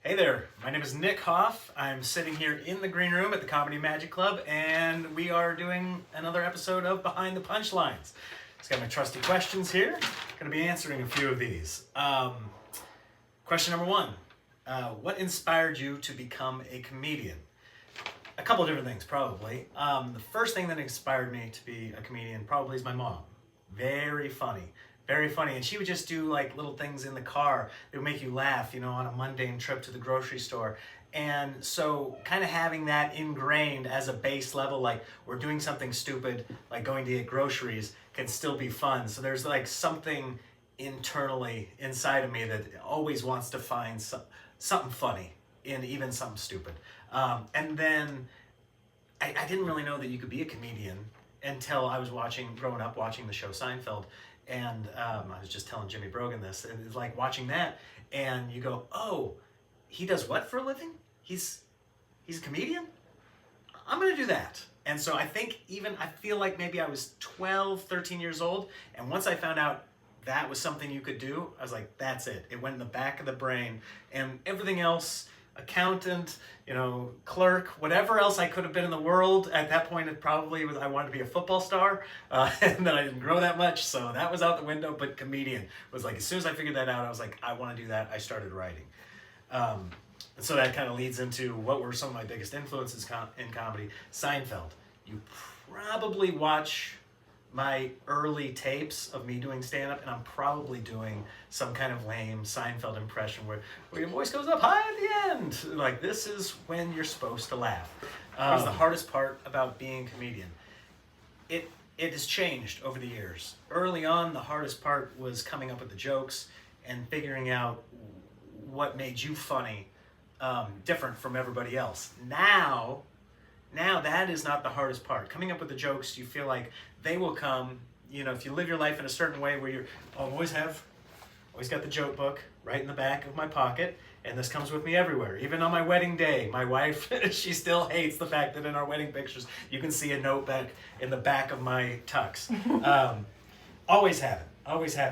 Hey there, my name is Nick Hoff. I'm sitting here in the green room at the Comedy Magic Club, and we are doing another episode of Behind the Punchlines. Just got my trusty questions here. Going to be answering a few of these. Question number one, what inspired you to become a comedian? A couple of different things, probably. The first thing that inspired me to be a comedian probably is my mom. Very funny. Very funny. And she would just do like little things in the car that would make you laugh, you know, on a mundane trip to the grocery store. And so kind of having that ingrained as a base level, like we're doing something stupid, like going to get groceries, can still be fun. So there's like something internally inside of me that always wants to find something funny in even something stupid. And then I didn't really know that you could be a comedian until I was growing up watching the show Seinfeld. And I was just telling Jimmy Brogan this, and it's like watching that, and you go, oh, he does what for a living? He's a comedian? I'm gonna do that. And so I feel like maybe I was 12, 13 years old, and once I found out that was something you could do, I was like, that's it. It went in the back of the brain, and everything else, accountant, clerk, whatever else I could have been in the world at that point, it probably was I wanted to be a football star, and then I didn't grow that much, so that was out the window. But comedian was like, as soon as I figured that out, I was like, I want to do that. I started writing, and so that kind of leads into what were some of my biggest influences in comedy. Seinfeld. You probably watch my early tapes of me doing stand-up, and I'm probably doing some kind of lame Seinfeld impression where your voice goes up high at the end. Like, this is when you're supposed to laugh. What was the hardest part about being a comedian? It has changed over the years. Early on, the hardest part was coming up with the jokes and figuring out what made you funny, different from everybody else. Now that is not the hardest part. Coming up with the jokes, you feel like they will come, if you live your life in a certain way where you're, always got the joke book right in the back of my pocket, and this comes with me everywhere. Even on my wedding day, my wife, she still hates the fact that in our wedding pictures, you can see a note back in the back of my tux. Always have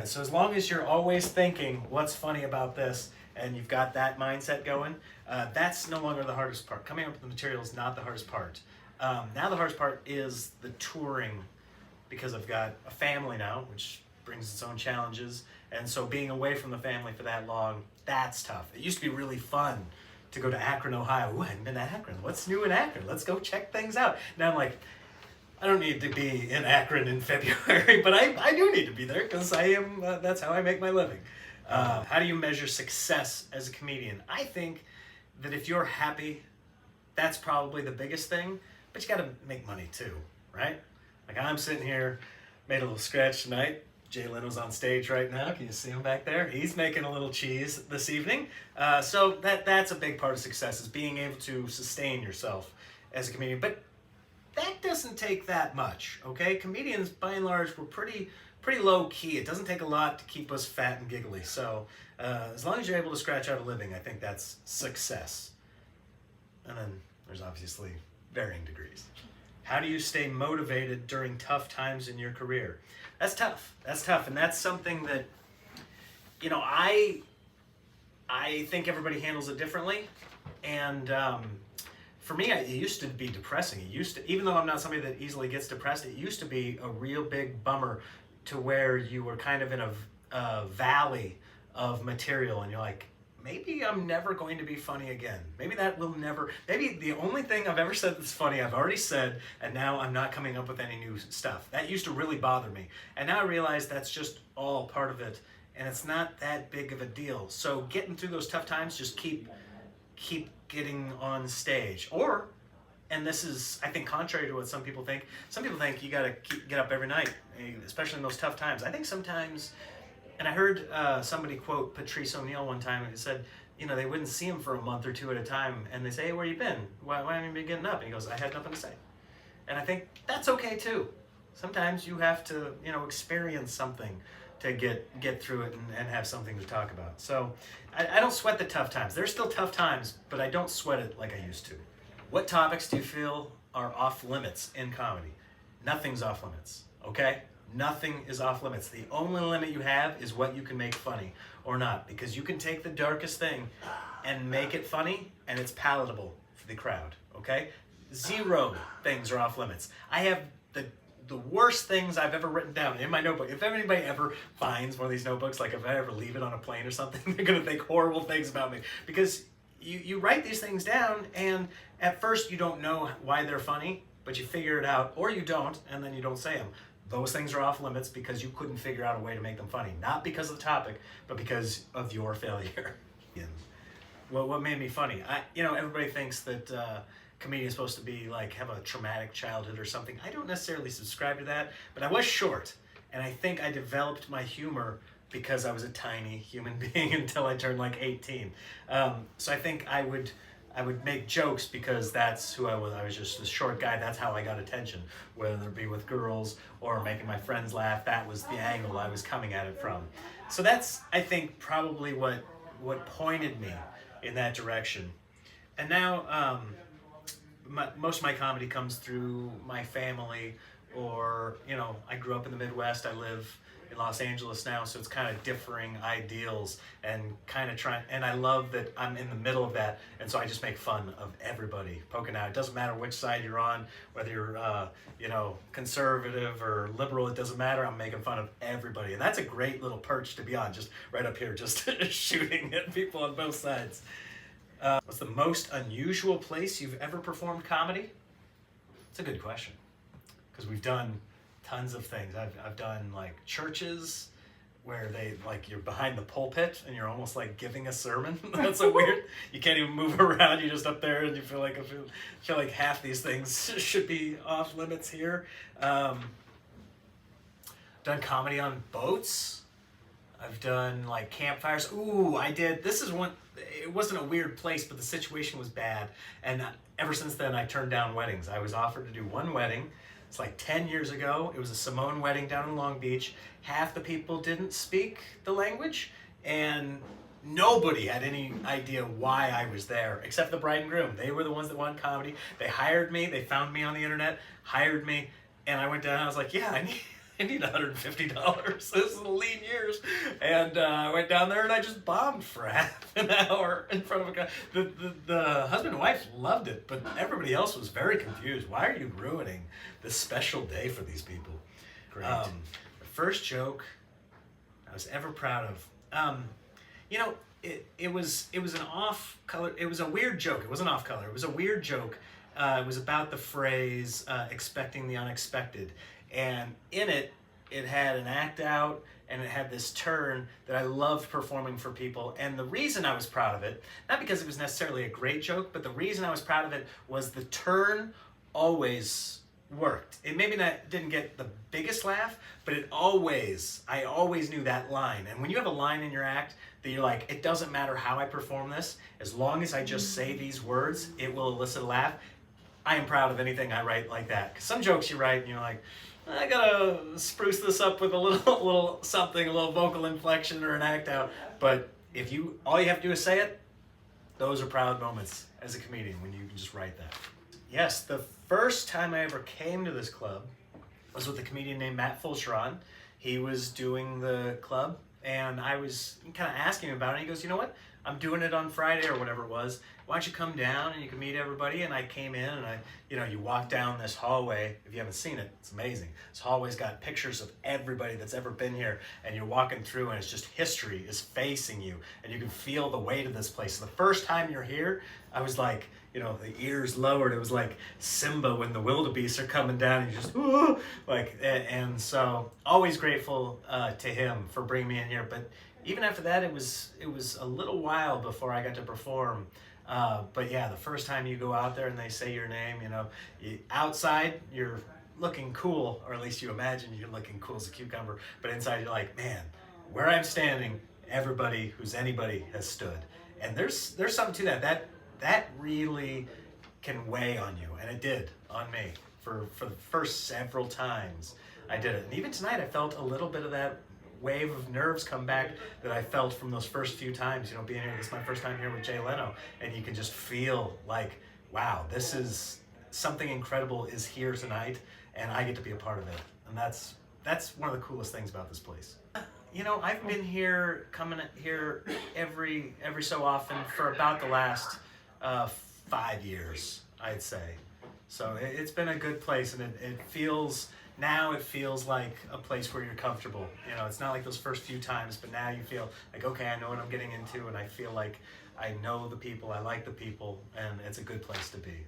it. So as long as you're always thinking, what's funny about this, and you've got that mindset going, that's no longer the hardest part. Coming up with the material is not the hardest part. Now the hardest part is the touring, because I've got a family now, which brings its own challenges, and so being away from the family for that long, that's tough. It used to be really fun to go to Akron, Ohio. Ooh, I haven't been to Akron. What's new in Akron? Let's go check things out. Now I'm like, I don't need to be in Akron in February, but I do need to be there because that's how I make my living. How do you measure success as a comedian? I think that if you're happy, that's probably the biggest thing, but you gotta make money too, right? Like I'm sitting here, made a little scratch tonight. Jay Leno's on stage right now. Can you see him back there? He's making a little cheese this evening. So that's a big part of success, is being able to sustain yourself as a comedian. But that doesn't take that much, okay? Comedians, by and large, we're pretty low key. It doesn't take a lot to keep us fat and giggly. So as long as you're able to scratch out a living, I think that's success. And then there's obviously varying degrees. How do you stay motivated during tough times in your career? That's tough. And that's something that, I think everybody handles it differently. And for me, it used to be depressing. Even though I'm not somebody that easily gets depressed, it used to be a real big bummer to where you were kind of in a valley of material, and you're like, maybe I'm never going to be funny again. Maybe the only thing I've ever said that's funny, I've already said, and now I'm not coming up with any new stuff. That used to really bother me. And now I realize that's just all part of it, and it's not that big of a deal. So getting through those tough times, just keep getting on stage. And this is, I think, contrary to what some people think. Some people think you gotta get up every night, especially in those tough times. I think sometimes, and I heard somebody quote Patrice O'Neill one time, and he said, they wouldn't see him for a month or two at a time, and they say, hey, where you been? Why haven't you been getting up? And he goes, I had nothing to say. And I think that's okay too. Sometimes you have to, experience something to get through it and have something to talk about. So I don't sweat the tough times. There's still tough times, but I don't sweat it like I used to. What topics do you feel are off limits in comedy? Nothing's off limits, okay? Nothing is off limits. The only limit you have is what you can make funny or not, because you can take the darkest thing and make it funny, and it's palatable for the crowd, okay? 0 things are off limits. I have the worst things I've ever written down in my notebook. If anybody ever finds one of these notebooks, like if I ever leave it on a plane or something, they're gonna think horrible things about me, because you write these things down, and at first you don't know why they're funny, but you figure it out, or you don't, and then you don't say them. Those things are off limits because you couldn't figure out a way to make them funny. Not because of the topic, but because of your failure. Well, what made me funny? Everybody thinks that comedian's supposed to be like, have a traumatic childhood or something. I don't necessarily subscribe to that, but I was short, and I think I developed my humor because I was a tiny human being until I turned like 18. So I think I would make jokes because that's who I was. I was just a short guy. That's how I got attention, whether it be with girls or making my friends laugh. That was the angle I was coming at it from. So that's, I think, probably what pointed me in that direction. And now most of my comedy comes through my family, or, I grew up in the Midwest. I live in Los Angeles now, so it's kind of differing ideals and kind of trying, and I love that I'm in the middle of that, and so I just make fun of everybody poking out. It doesn't matter which side you're on, whether you're conservative or liberal, it doesn't matter. I'm making fun of everybody, and that's a great little perch to be on, just right up here, just shooting at people on both sides. What's the most unusual place you've ever performed comedy? It's a good question, because we've done tons of things. I've done like churches where they you're behind the pulpit and you're almost like giving a sermon. That's so weird. You can't even move around. You're just up there, and you feel like half these things should be off limits here. Done comedy on boats. I've done like campfires. Ooh, I did. This is one. It wasn't a weird place, but the situation was bad. And ever since then, I turned down weddings. I was offered to do one wedding. It's like 10 years ago. It was a Samoan wedding down in Long Beach. Half the people didn't speak the language, and nobody had any idea why I was there, except the bride and groom. They were the ones that wanted comedy. They hired me. They found me on the internet, hired me, and I went down. I was like, yeah, I need $150. This is lean years. And I went down there and I just bombed for half an hour in front of a guy. The husband and wife loved it, but everybody else was very confused. Why are you ruining this special day for these people? Great. The first joke I was ever proud of. It was an off color. It was a weird joke. It wasn't off color. It was a weird joke. It was about the phrase expecting the unexpected. And in it had an act out, and it had this turn that I loved performing for people. And the reason I was proud of it, not because it was necessarily a great joke, but the reason I was proud of it was the turn always worked. It maybe didn't get the biggest laugh, but I always knew that line. And when you have a line in your act that you're like, it doesn't matter how I perform this, as long as I just say these words, it will elicit a laugh. I am proud of anything I write like that. Because some jokes you write and you're like, I gotta spruce this up with a little something, a little vocal inflection or an act out. But if all you have to do is say it, those are proud moments as a comedian when you can just write that. Yes, the first time I ever came to this club was with a comedian named Matt Fulcheron. He was doing the club, and I was kind of asking him about it. And he goes, you know what? I'm doing it on Friday or whatever it was. Why don't you come down and you can meet everybody? And I came in, and you walk down this hallway. If you haven't seen it, it's amazing. This hallway's got pictures of everybody that's ever been here, and you're walking through, and it's just history is facing you, and you can feel the weight of this place. So the first time you're here, I was like, the ears lowered. It was like Simba when the wildebeest are coming down, and you just, ooh, and so always grateful to him for bringing me in here. But even after that, it was a little while before I got to perform. But yeah, the first time you go out there and they say your name, outside you're looking cool, or at least you imagine you're looking cool as a cucumber. But inside you're like, man, where I'm standing, everybody who's anybody has stood. And there's something to that. That really can weigh on you, and it did on me for the first several times I did it. And even tonight, I felt a little bit of that wave of nerves come back that I felt from those first few times, being here. This is my first time here with Jay Leno, and you can just feel like, wow, this is something incredible is here tonight, and I get to be a part of it. And that's that's one of the coolest things about this place. You know, I've been here, coming here every so often for about the last 5 years, I'd say. So it's been a good place, and it feels like a place where you're comfortable. You know, it's not like those first few times, but now you feel like, okay, I know what I'm getting into, and I feel like I know the people, I like the people, and it's a good place to be.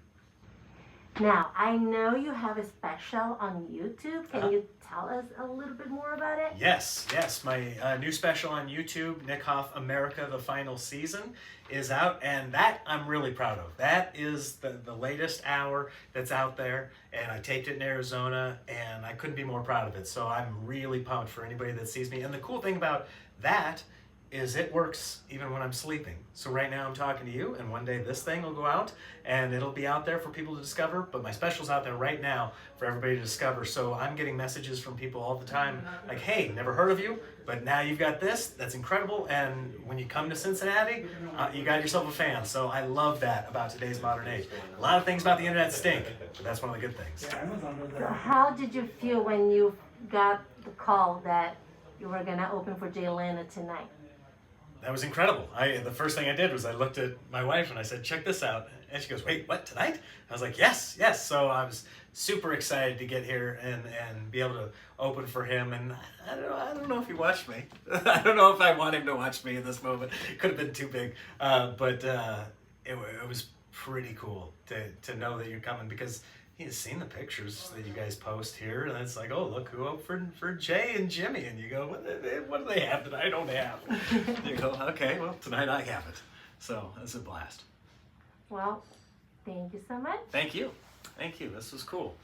Now, I know you have a special on YouTube. Can you tell us a little bit more about it? Yes. My new special on YouTube, Nick Hoff America, the final season, is out, and that I'm really proud of. That is the latest hour that's out there, and I taped it in Arizona, and I couldn't be more proud of it. So I'm really pumped for anybody that sees me. And the cool thing about that is it works even when I'm sleeping. So right now I'm talking to you, and one day this thing will go out and it'll be out there for people to discover, but my special's out there right now for everybody to discover. So I'm getting messages from people all the time like, hey, never heard of you, but now you've got this, that's incredible, and when you come to Cincinnati, you got yourself a fan. So I love that about today's modern age. A lot of things about the internet stink, but that's one of the good things. So how did you feel when you got the call that you were gonna open for Jay Leno tonight? That was incredible. The first thing I did was I looked at my wife and I said, check this out. And she goes, wait, what, tonight? I was like, yes. So I was super excited to get here and be able to open for him. And I don't know if he watched me. I don't know if I want him to watch me in this moment. It could have been too big. But it was pretty cool to know that you're coming, because he's seen the pictures that you guys post here, and it's like, oh, look who opened for Jay and Jimmy, and you go, what do they have that I don't have? You go, okay, well, tonight I have it. So it's a blast. Well, thank you so much. Thank you. This was cool.